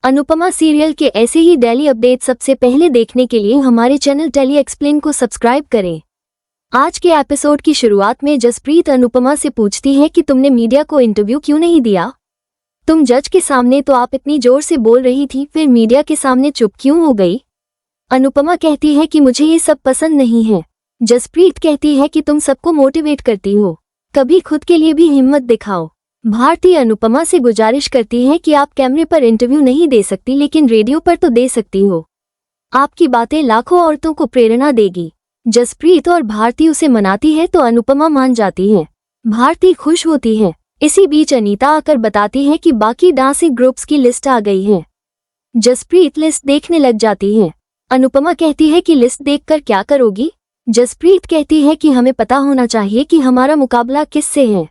Anupama serial के ऐसे ही daily update सबसे पहले देखने के लिए हमारे चैनल टेली एक्सप्लेन को सब्सक्राइब करें। आज के एपिसोड की शुरुआत में जसप्रीत अनुपमा से पूछती है कि तुमने मीडिया को इंटरव्यू क्यों नहीं दिया? तुम जज के सामने तो आप इतनी जोर से बोल रही थी, फिर मीडिया के सामने चुप क्यों हो गई? अनुपमा कहती है कि मुझे ये सब पसंद नहीं है। जसप्रीत कहती है कि तुम सबको मोटिवेट करती हो, कभी खुद के लिए भी हिम्मत दिखाओ। भारती अनुपमा से गुजारिश करती है कि आप कैमरे पर इंटरव्यू नहीं दे सकती, लेकिन रेडियो पर तो दे सकती हो। आपकी बातें लाखों औरतों को प्रेरणा देगी। जसप्रीत और भारती उसे मनाती है तो अनुपमा मान जाती है। भारती खुश होती है। इसी बीच अनीता आकर बताती है कि बाकी डांसिंग ग्रुप्स की लिस्ट आ गई है। जसप्रीत लिस्ट देखने लग जाती है। अनुपमा कहती है कि लिस्ट देखकर क्या करोगी? जसप्रीत कहती है कि हमें पता होना चाहिए कि हमारा मुकाबला किससे है।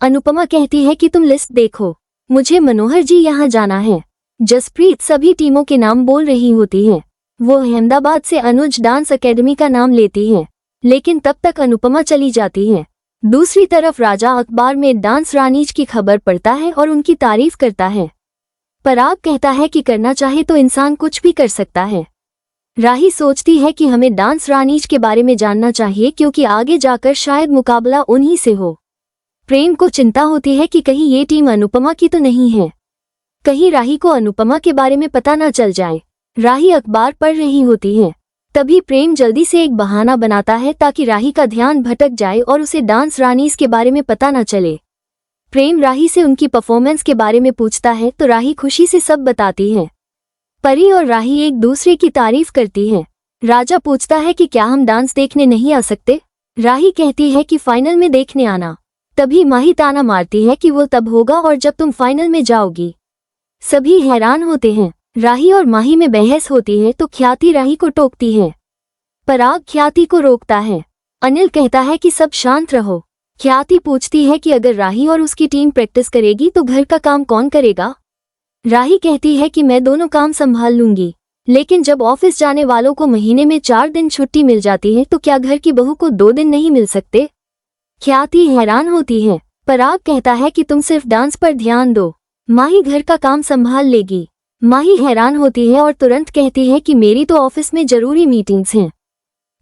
अनुपमा कहती है कि तुम लिस्ट देखो, मुझे मनोहर जी यहाँ जाना है। जसप्रीत सभी टीमों के नाम बोल रही होती है। वो अहमदाबाद से अनुज डांस एकेडमी का नाम लेती है, लेकिन तब तक अनुपमा चली जाती है। दूसरी तरफ राजा अखबार में डांस रानीज की खबर पढ़ता है और उनकी तारीफ करता है। पराग कहता है कि करना चाहे तो इंसान कुछ भी कर सकता है। राही सोचती है कि हमें डांस रानीज के बारे में जानना चाहिए, क्योंकि आगे जाकर शायद मुकाबला उन्हीं से हो। प्रेम को चिंता होती है कि कहीं ये टीम अनुपमा की तो नहीं है, कहीं राही को अनुपमा के बारे में पता न चल जाए। राही अखबार पढ़ रही होती है, तभी प्रेम जल्दी से एक बहाना बनाता है ताकि राही का ध्यान भटक जाए और उसे डांस रानीज के बारे में पता न चले। प्रेम राही से उनकी परफॉर्मेंस के बारे में पूछता है तो राही खुशी से सब बताती है। परी और राही एक दूसरे की तारीफ करती है। राजा पूछता है कि क्या हम डांस देखने नहीं आ सकते? राही कहती है कि फाइनल में देखने आना। तभी माही ताना मारती है कि वो तब होगा और जब तुम फाइनल में जाओगी। सभी हैरान होते हैं। राही और माही में बहस होती है तो ख्याति राही को टोकती है। पराग ख्याति को रोकता है। अनिल कहता है कि सब शांत रहो। ख्याति पूछती है कि अगर राही और उसकी टीम प्रैक्टिस करेगी तो घर का काम कौन करेगा? राही कहती है कि मैं दोनों काम संभाल लूंगी, लेकिन जब ऑफिस जाने वालों को महीने में 4 दिन छुट्टी मिल जाती है तो क्या घर की बहू को 2 दिन नहीं मिल सकते? ख्याति हैरान होती है। पराग कहता है कि तुम सिर्फ डांस पर ध्यान दो, माही घर का काम संभाल लेगी। माही हैरान होती है और तुरंत कहती है कि मेरी तो ऑफिस में जरूरी मीटिंग्स हैं।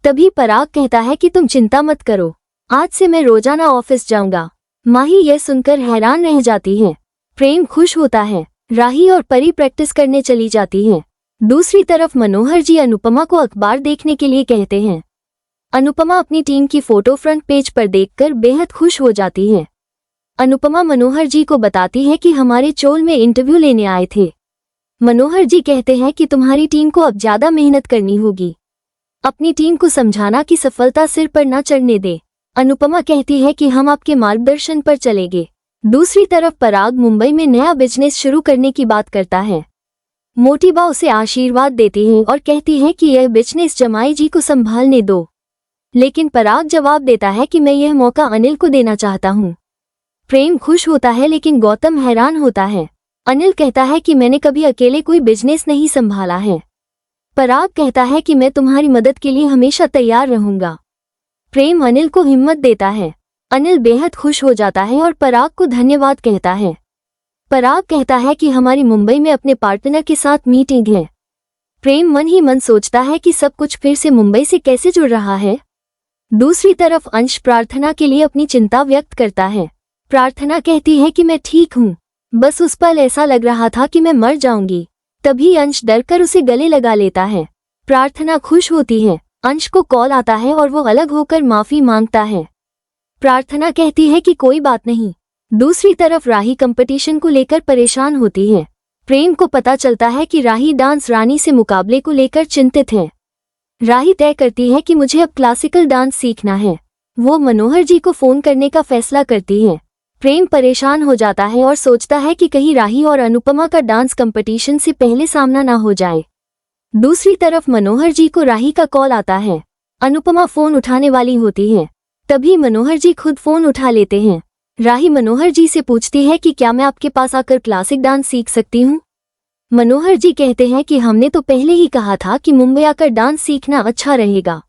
तभी पराग कहता है कि तुम चिंता मत करो, आज से मैं रोजाना ऑफिस जाऊंगा। माही यह सुनकर हैरान रह जाती है। प्रेम खुश होता है। राही और परी प्रैक्टिस करने चली जाती है। दूसरी तरफ मनोहर जी अनुपमा को अखबार देखने के लिए कहते हैं। अनुपमा अपनी टीम की फोटो फ्रंट पेज पर देखकर बेहद खुश हो जाती है। अनुपमा मनोहर जी को बताती है कि हमारे चोल में इंटरव्यू लेने आए थे। मनोहर जी कहते हैं कि तुम्हारी टीम को अब ज्यादा मेहनत करनी होगी, अपनी टीम को समझाना कि सफलता सिर पर न चढ़ने दे। अनुपमा कहती है कि हम आपके मार्गदर्शन पर चलेंगे। दूसरी तरफ पराग मुंबई में नया बिजनेस शुरू करने की बात करता है। मोटिबा उसे आशीर्वाद देती है और कहती है कि यह बिजनेस जमाई जी को संभालने दो, लेकिन पराग जवाब देता है कि मैं यह मौका अनिल को देना चाहता हूँ। प्रेम खुश होता है, लेकिन गौतम हैरान होता है। अनिल कहता है कि मैंने कभी अकेले कोई बिजनेस नहीं संभाला है। पराग कहता है कि मैं तुम्हारी मदद के लिए हमेशा तैयार रहूंगा। प्रेम अनिल को हिम्मत देता है। अनिल बेहद खुश हो जाता है और पराग को धन्यवाद कहता है। पराग कहता है कि हमारी मुंबई में अपने पार्टनर के साथ मीटिंग है। प्रेम मन ही मन सोचता है कि सब कुछ फिर से मुंबई से कैसे जुड़ रहा है। दूसरी तरफ अंश प्रार्थना के लिए अपनी चिंता व्यक्त करता है। प्रार्थना कहती है कि मैं ठीक हूँ, बस उस पल ऐसा लग रहा था कि मैं मर जाऊंगी। तभी अंश डरकर उसे गले लगा लेता है। प्रार्थना खुश होती है। अंश को कॉल आता है और वो अलग होकर माफी मांगता है। प्रार्थना कहती है कि कोई बात नहीं। दूसरी तरफ राही कंपटीशन को लेकर परेशान होती है। प्रेम को पता चलता है कि राही डांस रानी से मुकाबले को लेकर चिंतित है। राही तय करती है कि मुझे अब क्लासिकल डांस सीखना है। वो मनोहर जी को फोन करने का फैसला करती है। प्रेम परेशान हो जाता है और सोचता है कि कहीं राही और अनुपमा का डांस कंपटीशन से पहले सामना ना हो जाए। दूसरी तरफ मनोहर जी को राही का कॉल आता है। अनुपमा फोन उठाने वाली होती है, तभी मनोहर जी खुद फोन उठा लेते हैं। राही मनोहर जी से पूछती है कि क्या मैं आपके पास आकर क्लासिक डांस सीख सकती हूँ? मनोहर जी कहते हैं कि हमने तो पहले ही कहा था कि मुंबई आकर डांस सीखना अच्छा रहेगा।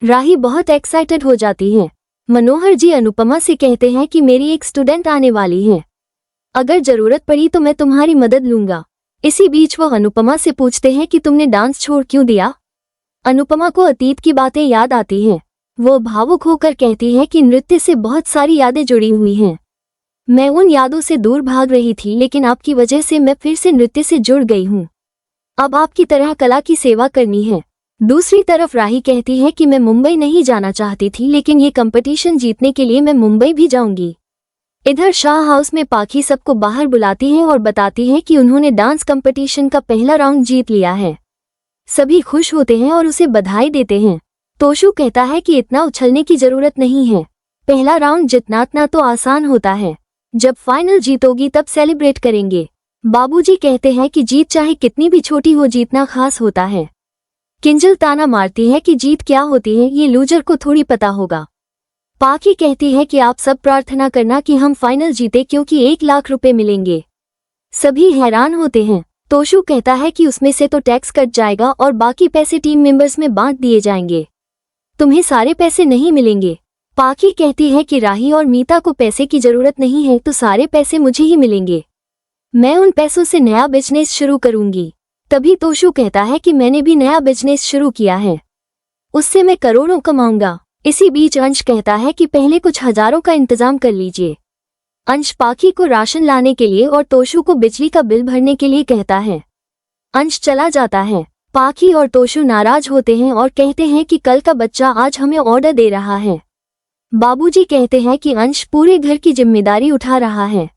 राही बहुत एक्साइटेड हो जाती है। मनोहर जी अनुपमा से कहते हैं कि मेरी एक स्टूडेंट आने वाली है, अगर जरूरत पड़ी तो मैं तुम्हारी मदद लूंगा। इसी बीच वह अनुपमा से पूछते हैं कि तुमने डांस छोड़ क्यों दिया। अनुपमा को अतीत की बातें याद आती हैं। वो भावुक होकर कहती है कि नृत्य से बहुत सारी यादें जुड़ी हुई हैं। मैं उन यादों से दूर भाग रही थी, लेकिन आपकी वजह से मैं फिर से नृत्य से जुड़ गई हूँ। अब आपकी तरह कला की सेवा करनी है। दूसरी तरफ राही कहती है कि मैं मुंबई नहीं जाना चाहती थी, लेकिन ये कंपटीशन जीतने के लिए मैं मुंबई भी जाऊंगी। इधर शाह हाउस में पाखी सबको बाहर बुलाती है और बताती है कि उन्होंने डांस कंपटीशन का पहला राउंड जीत लिया है। सभी खुश होते हैं और उसे बधाई देते हैं। तोशु कहता है कि इतना उछलने की जरूरत नहीं है, पहला राउंड जितना तो आसान होता है, जब फाइनल जीतोगी तब सेलिब्रेट करेंगे। बाबूजी कहते हैं कि जीत चाहे कितनी भी छोटी हो, जीतना खास होता है। किंजल ताना मारती है कि जीत क्या होती है ये लूजर को थोड़ी पता होगा। पाखी कहती है कि आप सब प्रार्थना करना कि हम फाइनल जीते, क्योंकि 1 लाख रुपए मिलेंगे। सभी हैरान होते हैं। तोशु कहता है कि उसमें से तो टैक्स कट जाएगा और बाकी पैसे टीम मेंबर्स में बांट दिए जाएंगे, तुम्हें सारे पैसे नहीं मिलेंगे। पाखी कहती है कि राही और मीता को पैसे की जरूरत नहीं है, तो सारे पैसे मुझे ही मिलेंगे, मैं उन पैसों से नया बिजनेस शुरू करूंगी। तभी तोशु कहता है कि मैंने भी नया बिजनेस शुरू किया है, उससे मैं करोड़ों कमाऊंगा। इसी बीच अंश कहता है कि पहले कुछ हजारों का इंतजाम कर लीजिए। अंश पाखी को राशन लाने के लिए और तोशु को बिजली का बिल भरने के लिए कहता है। अंश चला जाता है। पाखी और तोशु नाराज होते हैं और कहते हैं कि कल का बच्चा आज हमें ऑर्डर दे रहा है। बाबूजी कहते हैं कि अंश पूरे घर की जिम्मेदारी उठा रहा है।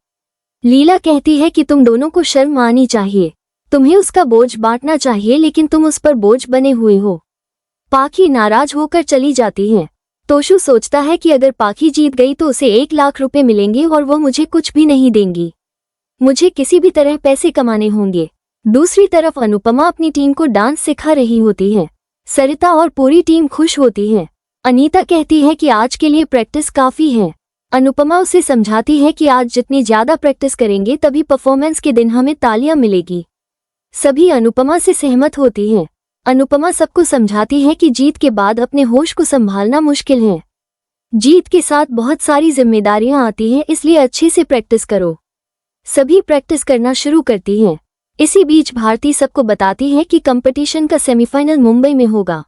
लीला कहती है कि तुम दोनों को शर्म आनी चाहिए, तुम्हें उसका बोझ बांटना चाहिए, लेकिन तुम उस पर बोझ बने हुए हो। पाखी नाराज होकर चली जाती है। तोशु सोचता है कि अगर पाखी जीत गई तो उसे 1 लाख रुपए मिलेंगे और वो मुझे कुछ भी नहीं देंगी, मुझे किसी भी तरह पैसे कमाने होंगे। दूसरी तरफ अनुपमा अपनी टीम को डांस सिखा रही होती है। सरिता और पूरी टीम खुश होती है। अनीता कहती है कि आज के लिए प्रैक्टिस काफी है। अनुपमा उसे समझाती है कि आज जितनी ज्यादा प्रैक्टिस करेंगे तभी परफॉर्मेंस के दिन हमें तालियां मिलेगी। सभी अनुपमा से सहमत होती हैं। अनुपमा सबको समझाती है कि जीत के बाद अपने होश को संभालना मुश्किल है, जीत के साथ बहुत सारी जिम्मेदारियां आती हैं, इसलिए अच्छे से प्रैक्टिस करो। सभी प्रैक्टिस करना शुरू करती हैं। इसी बीच भारती सबको बताती है कि कंपटीशन का सेमीफाइनल मुंबई में होगा।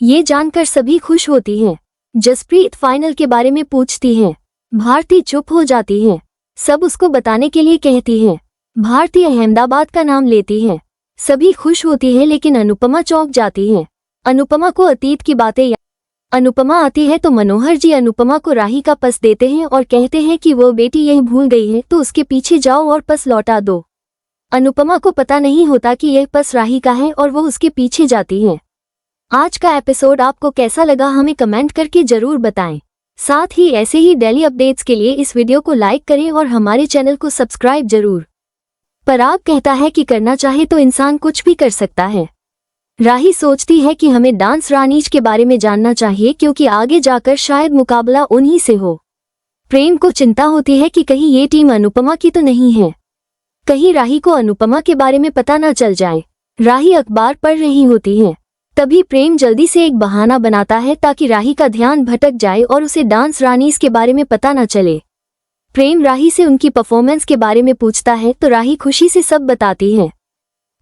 ये जानकर सभी खुश होती हैं। जसप्रीत फाइनल के बारे में पूछती है। भारती चुप हो जाती है। सब उसको बताने के लिए कहती है। भारती अहमदाबाद का नाम लेती है। सभी खुश होती है, लेकिन अनुपमा चौंक जाती है। अनुपमा को अतीत की बातें अनुपमा आती है तो मनोहर जी अनुपमा को राही का पर्स देते हैं और कहते हैं कि वो बेटी यह भूल गई है तो उसके पीछे जाओ और पर्स लौटा दो। अनुपमा को पता नहीं होता कि यह पर्स राही का है और वो उसके पीछे जाती है। आज का एपिसोड आपको कैसा लगा हमें कमेंट करके जरूर बताएं। साथ ही ऐसे ही डेली अपडेट्स के लिए इस वीडियो को लाइक करें और हमारे चैनल को सब्सक्राइब जरूर। पराग कहता है कि करना चाहे तो इंसान कुछ भी कर सकता है। राही सोचती है कि हमें डांस रानीज के बारे में जानना चाहिए, क्योंकि आगे जाकर शायद मुकाबला उन्हीं से हो। प्रेम को चिंता होती है कि कहीं ये टीम अनुपमा की तो नहीं है, कहीं राही को अनुपमा के बारे में पता न चल जाए। राही अखबार पढ़ रही होती है। तभी प्रेम जल्दी से एक बहाना बनाता है ताकि राही का ध्यान भटक जाए और उसे डांस रानीज के बारे में पता न चले। प्रेम राही से उनकी परफॉर्मेंस के बारे में पूछता है तो राही खुशी से सब बताती है।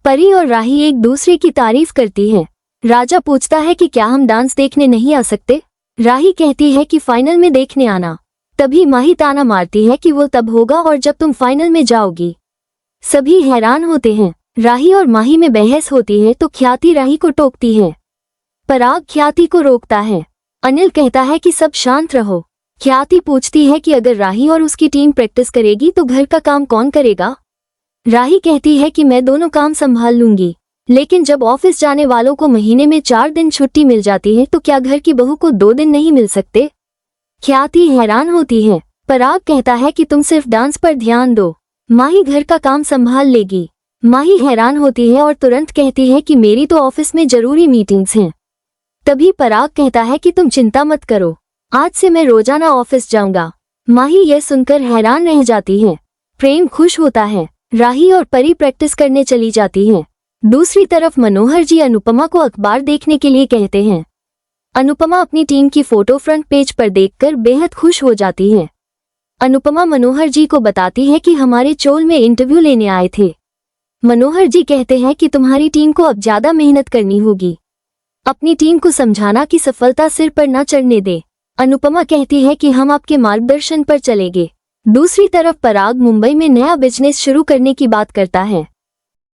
परी और राही एक दूसरे की तारीफ करती है। राजा पूछता है कि क्या हम डांस देखने नहीं आ सकते। राही कहती है कि फाइनल में देखने आना। तभी माही ताना मारती है कि वो तब होगा और जब तुम फाइनल में जाओगी। सभी हैरान होते हैं। राही और माही में बहस होती है तो ख्याति राही को टोकती है। पराग ख्याति को रोकता है। अनिल कहता है कि सब शांत रहो। ख्याति पूछती है कि अगर राही और उसकी टीम प्रैक्टिस करेगी तो घर का काम कौन करेगा। राही कहती है कि मैं दोनों काम संभाल लूंगी, लेकिन जब ऑफिस जाने वालों को महीने में 4 दिन छुट्टी मिल जाती है तो क्या घर की बहू को 2 दिन नहीं मिल सकते। ख्याति हैरान होती है। पराग कहता है कि तुम सिर्फ डांस पर ध्यान दो, माही घर का काम संभाल लेगी। माही हैरान होती है और तुरंत कहती है कि मेरी तो ऑफिस में जरूरी मीटिंग्स हैं। तभी पराग कहता है कि तुम चिंता मत करो, आज से मैं रोजाना ऑफिस जाऊंगा। माही यह सुनकर हैरान रह जाती है। प्रेम खुश होता है। राही और परी प्रैक्टिस करने चली जाती हैं। दूसरी तरफ मनोहर जी अनुपमा को अखबार देखने के लिए कहते हैं। अनुपमा अपनी टीम की फोटो फ्रंट पेज पर देखकर बेहद खुश हो जाती है। अनुपमा मनोहर जी को बताती है कि हमारे चोल में इंटरव्यू लेने आए थे। मनोहर जी कहते हैं कि तुम्हारी टीम को अब ज्यादा मेहनत करनी होगी, अपनी टीम को समझाना कि सफलता सिर पर न चढ़ने दे। अनुपमा कहती है कि हम आपके मार्गदर्शन पर चलेंगे। दूसरी तरफ पराग मुंबई में नया बिजनेस शुरू करने की बात करता है।